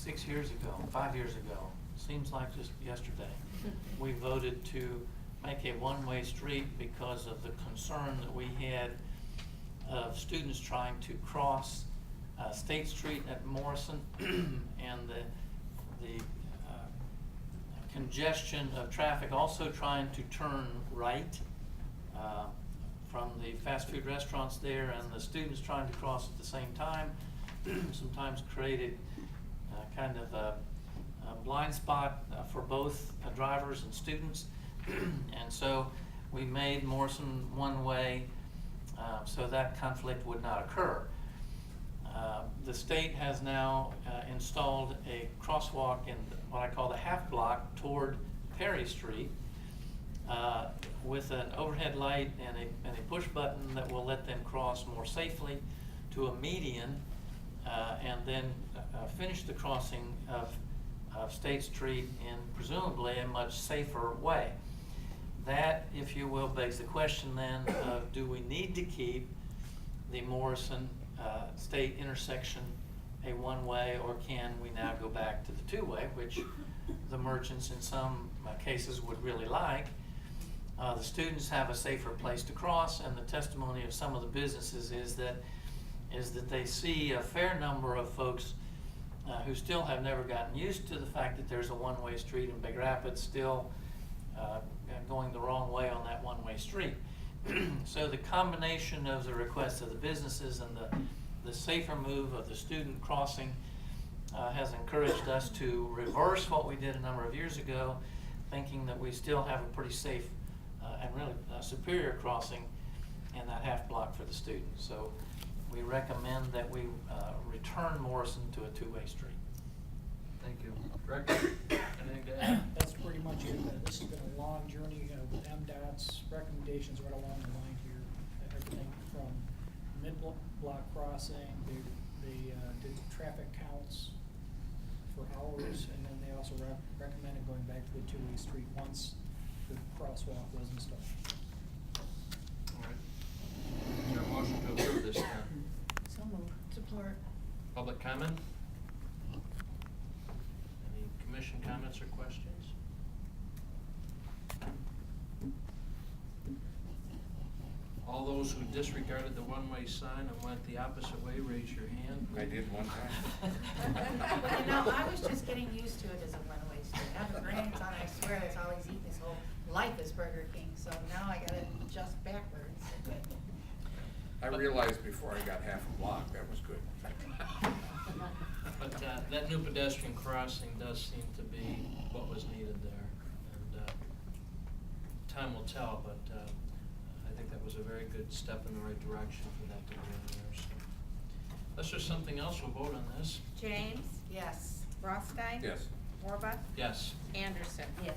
6 years ago, 5 years ago, seems like just yesterday, we voted to make a one-way street because of the concern that we had of students trying to cross State Street at Morrison and the congestion of traffic, also trying to turn right from the fast food restaurants there, and the students trying to cross at the same time sometimes created kind of a blind spot for both drivers and students. And so we made Morrison one way so that conflict would not occur. The state has now installed a crosswalk in what I call the half block toward Perry Street with an overhead light and a push button that will let them cross more safely to a median and then finish the crossing of State Street in presumably a much safer way. That, if you will, begs the question then of, do we need to keep the Morrison State intersection a one-way, or can we now go back to the two-way, which the merchants in some cases would really like? The students have a safer place to cross, and the testimony of some of the businesses is that they see a fair number of folks who still have never gotten used to the fact that there's a one-way street in Big Rapids, still going the wrong way on that one-way street. So the combination of the requests of the businesses and the safer move of the student crossing has encouraged us to reverse what we did a number of years ago, thinking that we still have a pretty safe and really superior crossing in that half block for the students. So we recommend that we return Morrison to a two-way street. Thank you. Director, anything to add? That's pretty much it. This has been a long journey with MDOT's recommendations right along the line here. Everything from mid-block crossing, they did traffic counts for hours, and then they also recommended going back to the two-way street once the crosswalk was installed. All right. Is there a motion to approve this then? So moved. Support. Public comment? Any commission comments or questions? All those who disregarded the one-way sign and went the opposite way, raise your hand. I did one time. Well, you know, I was just getting used to it as a one-way street. I have a grandson, I swear, that's all he's eaten his whole life is Burger King, so now I gotta adjust backwards. I realized before I got half a block, that was good. But that new pedestrian crossing does seem to be what was needed there. And time will tell, but I think that was a very good step in the right direction for that to be in there. So, unless there's something else, we'll vote on this. James, Yes. Rothstein. Yes. Warbuck, Yes. Anderson. Yes.